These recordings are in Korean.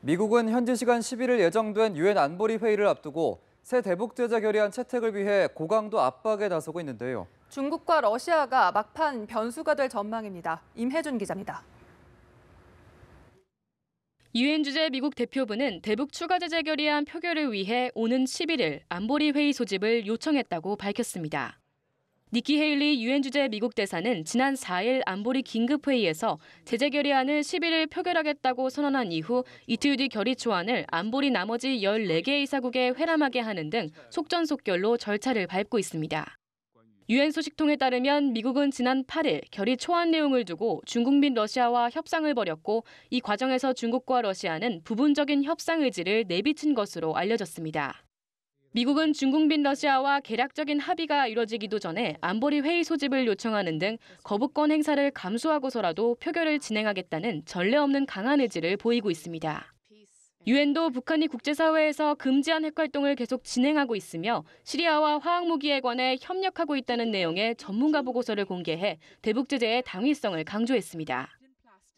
미국은 현지 시간 11일 예정된 유엔 안보리 회의를 앞두고 새 대북 제재 결의안 채택을 위해 고강도 압박에 나서고 있는데요. 중국과 러시아가 막판 변수가 될 전망입니다. 임혜준 기자입니다. 유엔 주재 미국 대표부는 대북 추가 제재 결의안 표결을 위해 오는 11일 안보리 회의 소집을 요청했다고 밝혔습니다. 니키 헤일리 유엔 주재 미국 대사는 지난 4일 안보리 긴급회의에서 제재 결의안을 11일 표결하겠다고 선언한 이후 이틀 뒤 결의 초안을 안보리 나머지 14개 이사국에 회람하게 하는 등 속전속결로 절차를 밟고 있습니다. 유엔 소식통에 따르면 미국은 지난 8일 결의 초안 내용을 두고 중국 및 러시아와 협상을 벌였고 이 과정에서 중국과 러시아는 부분적인 협상 의지를 내비친 것으로 알려졌습니다. 미국은 중국 및 러시아와 계략적인 합의가 이뤄지기도 전에 안보리 회의 소집을 요청하는 등 거부권 행사를 감수하고서라도 표결을 진행하겠다는 전례 없는 강한 의지를 보이고 있습니다. 유엔도 북한이 국제사회에서 금지한 핵활동을 계속 진행하고 있으며 시리아와 화학무기에 관해 협력하고 있다는 내용의 전문가 보고서를 공개해 대북 제재의 당위성을 강조했습니다.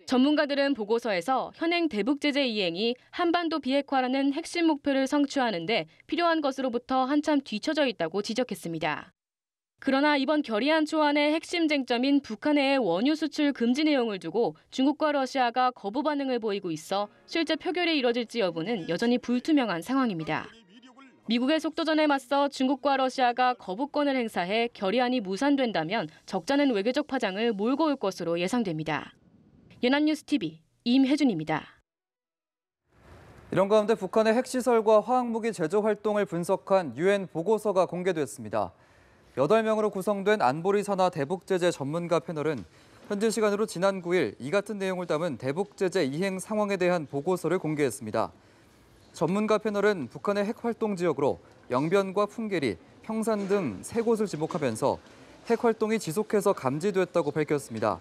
전문가들은 보고서에서 현행 대북 제재 이행이 한반도 비핵화라는 핵심 목표를 성취하는 데 필요한 것으로부터 한참 뒤처져 있다고 지적했습니다. 그러나 이번 결의안 초안의 핵심 쟁점인 북한의 원유 수출 금지 내용을 두고 중국과 러시아가 거부 반응을 보이고 있어 실제 표결이 이뤄질지 여부는 여전히 불투명한 상황입니다. 미국의 속도전에 맞서 중국과 러시아가 거부권을 행사해 결의안이 무산된다면 적잖은 외교적 파장을 몰고 올 것으로 예상됩니다. 연합뉴스TV 임혜준입니다. 이런 가운데 북한의 핵시설과 화학무기 제조 활동을 분석한 유엔 보고서가 공개됐습니다. 8명으로 구성된 안보리 산하 대북 제재 전문가 패널은 현지 시간으로 지난 9일 이 같은 내용을 담은 대북 제재 이행 상황에 대한 보고서를 공개했습니다. 전문가 패널은 북한의 핵 활동 지역으로 영변과 풍계리, 평산 등 3곳을 지목하면서 핵 활동이 지속해서 감지됐다고 밝혔습니다.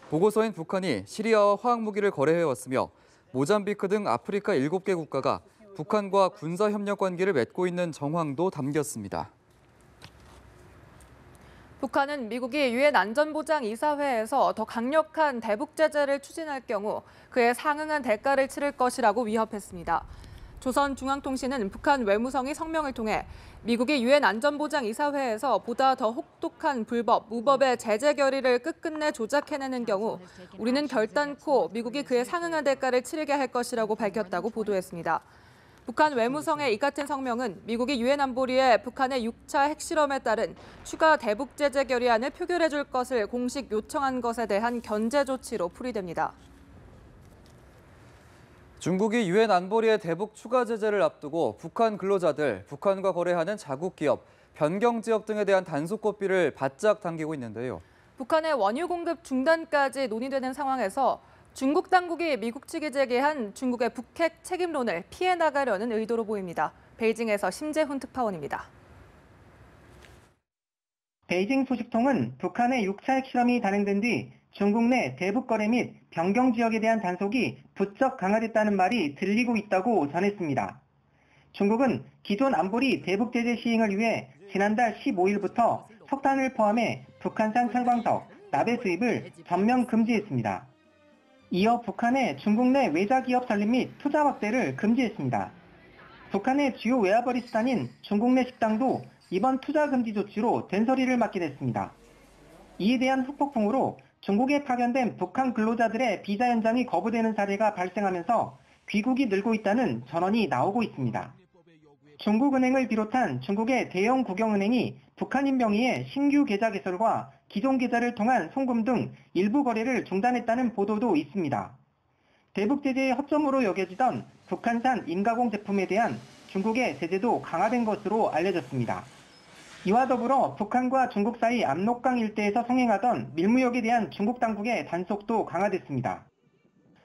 보고서엔 북한이 시리아와 화학무기를 거래해왔으며 모잠비크 등 아프리카 7개 국가가 북한과 군사협력 관계를 맺고 있는 정황도 담겼습니다. 북한은 미국이 유엔 안전보장이사회에서 더 강력한 대북 제재를 추진할 경우 그에 상응한 대가를 치를 것이라고 위협했습니다. 조선중앙통신은 북한 외무성이 성명을 통해 미국이 유엔 안전보장이사회에서 보다 더 혹독한 불법, 무법의 제재 결의를 끝끝내 조작해내는 경우 우리는 결단코 미국이 그에 상응한 대가를 치르게 할 것이라고 밝혔다고 보도했습니다. 북한 외무성의 이 같은 성명은 미국이 유엔 안보리에 북한의 6차 핵실험에 따른 추가 대북 제재 결의안을 표결해 줄 것을 공식 요청한 것에 대한 견제 조치로 풀이됩니다. 중국이 유엔 안보리의 대북 추가 제재를 앞두고 북한 근로자들, 북한과 거래하는 자국 기업, 변경 지역 등에 대한 단속고비를 바짝 당기고 있는데요. 북한의 원유 공급 중단까지 논의되는 상황에서 중국 당국이 미국 측에 제기한 중국의 북핵 책임론을 피해 나가려는 의도로 보입니다. 베이징에서 심재훈 특파원입니다. 베이징 소식통은 북한의 6차 핵실험이 단행된 뒤 중국 내 대북 거래 및 변경 지역에 대한 단속이 부쩍 강화됐다는 말이 들리고 있다고 전했습니다. 중국은 기존 안보리 대북 제재 시행을 위해 지난달 15일부터 석탄을 포함해 북한산 철광석, 나베 수입을 전면 금지했습니다. 이어 북한의 중국 내 외자 기업 설립 및 투자 확대를 금지했습니다. 북한의 주요 외화벌이 수단인 중국 내 식당도 이번 투자 금지 조치로 된소리를 맞게 됐습니다. 이에 대한 후폭풍으로 중국에 파견된 북한 근로자들의 비자 연장이 거부되는 사례가 발생하면서 귀국이 늘고 있다는 전언이 나오고 있습니다. 중국은행을 비롯한 중국의 대형 국영은행이 북한인 명의의 신규 계좌 개설과 기존 계좌를 통한 송금 등 일부 거래를 중단했다는 보도도 있습니다. 대북 제재의 허점으로 여겨지던 북한산 인가공 제품에 대한 중국의 제재도 강화된 것으로 알려졌습니다. 이와 더불어 북한과 중국 사이 압록강 일대에서 성행하던 밀무역에 대한 중국 당국의 단속도 강화됐습니다.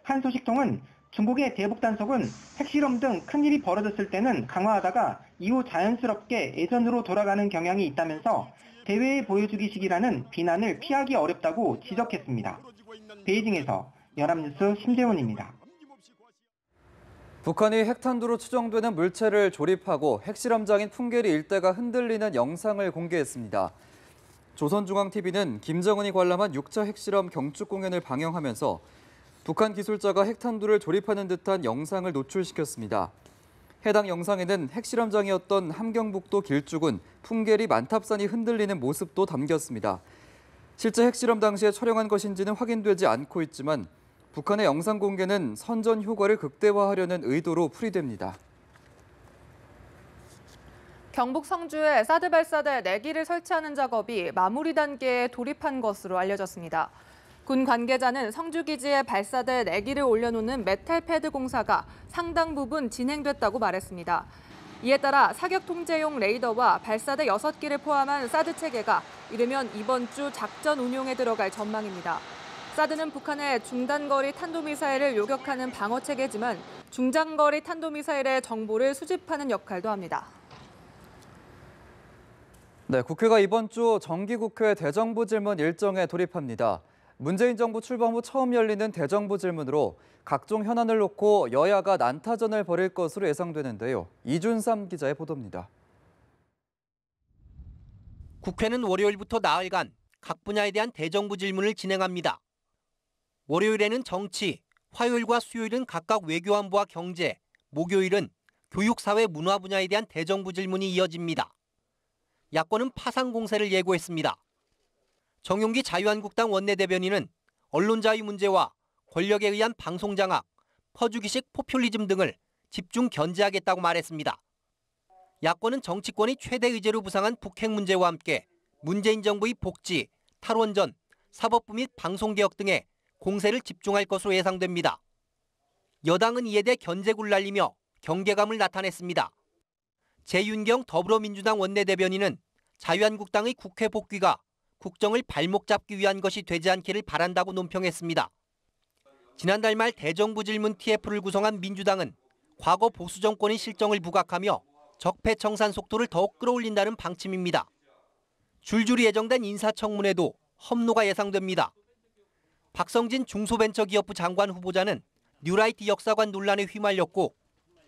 한 소식통은 중국의 대북 단속은 핵실험 등 큰일이 벌어졌을 때는 강화하다가 이후 자연스럽게 예전으로 돌아가는 경향이 있다면서 대외에 보여주기식이라는 비난을 피하기 어렵다고 지적했습니다. 베이징에서 연합뉴스 심재훈입니다. 북한이 핵탄두로 추정되는 물체를 조립하고 핵실험장인 풍계리 일대가 흔들리는 영상을 공개했습니다. 조선중앙TV는 김정은이 관람한 6차 핵실험 경축 공연을 방영하면서 북한 기술자가 핵탄두를 조립하는 듯한 영상을 노출시켰습니다. 해당 영상에는 핵실험장이었던 함경북도 길쭉은 풍계리 만탑산이 흔들리는 모습도 담겼습니다. 실제 핵실험 당시에 촬영한 것인지는 확인되지 않고 있지만 북한의 영상 공개는 선전 효과를 극대화하려는 의도로 풀이됩니다. 경북 성주에 사드 발사대 4기를 설치하는 작업이 마무리 단계에 돌입한 것으로 알려졌습니다. 군 관계자는 성주 기지에 발사대 4기를 올려놓는 메탈 패드 공사가 상당 부분 진행됐다고 말했습니다. 이에 따라 사격 통제용 레이더와 발사대 6기를 포함한 사드 체계가 이르면 이번 주 작전 운용에 들어갈 전망입니다. 사드는 북한의 중단거리 탄도미사일을 요격하는 방어 체계지만 중장거리 탄도미사일의 정보를 수집하는 역할도 합니다. 네, 국회가 이번 주 정기국회 대정부 질문 일정에 돌입합니다. 문재인 정부 출범 후 처음 열리는 대정부 질문으로 각종 현안을 놓고 여야가 난타전을 벌일 것으로 예상되는데요. 이준삼 기자의 보도입니다. 국회는 월요일부터 나흘간 각 분야에 대한 대정부 질문을 진행합니다. 월요일에는 정치, 화요일과 수요일은 각각 외교안보와 경제, 목요일은 교육, 사회, 문화 분야에 대한 대정부 질문이 이어집니다. 야권은 파상 공세를 예고했습니다. 정용기 자유한국당 원내대변인은 언론자유 문제와 권력에 의한 방송장악, 퍼주기식 포퓰리즘 등을 집중 견제하겠다고 말했습니다. 야권은 정치권이 최대 의제로 부상한 북핵 문제와 함께 문재인 정부의 복지, 탈원전, 사법부 및 방송개혁 등에 공세를 집중할 것으로 예상됩니다. 여당은 이에 대해 견제구를 날리며 경계감을 나타냈습니다. 재윤경 더불어민주당 원내대변인은 자유한국당의 국회 복귀가 국정을 발목 잡기 위한 것이 되지 않기를 바란다고 논평했습니다. 지난달 말 대정부 질문 TF를 구성한 민주당은 과거 보수 정권의 실정을 부각하며 적폐청산 속도를 더욱 끌어올린다는 방침입니다. 줄줄이 예정된 인사청문회도 험로가 예상됩니다. 박성진 중소벤처기업부 장관 후보자는 뉴라이트 역사관 논란에 휘말렸고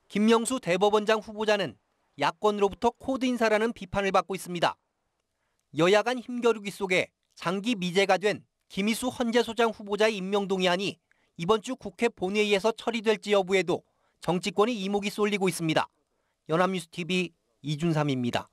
김명수 대법원장 후보자는 야권으로부터 코드 인사라는 비판을 받고 있습니다. 여야 간 힘겨루기 속에 장기 미제가 된 김희수 헌재소장 후보자의 임명 동의안이 이번 주 국회 본회의에서 처리될지 여부에도 정치권의 이목이 쏠리고 있습니다. 연합뉴스TV 이준삼입니다.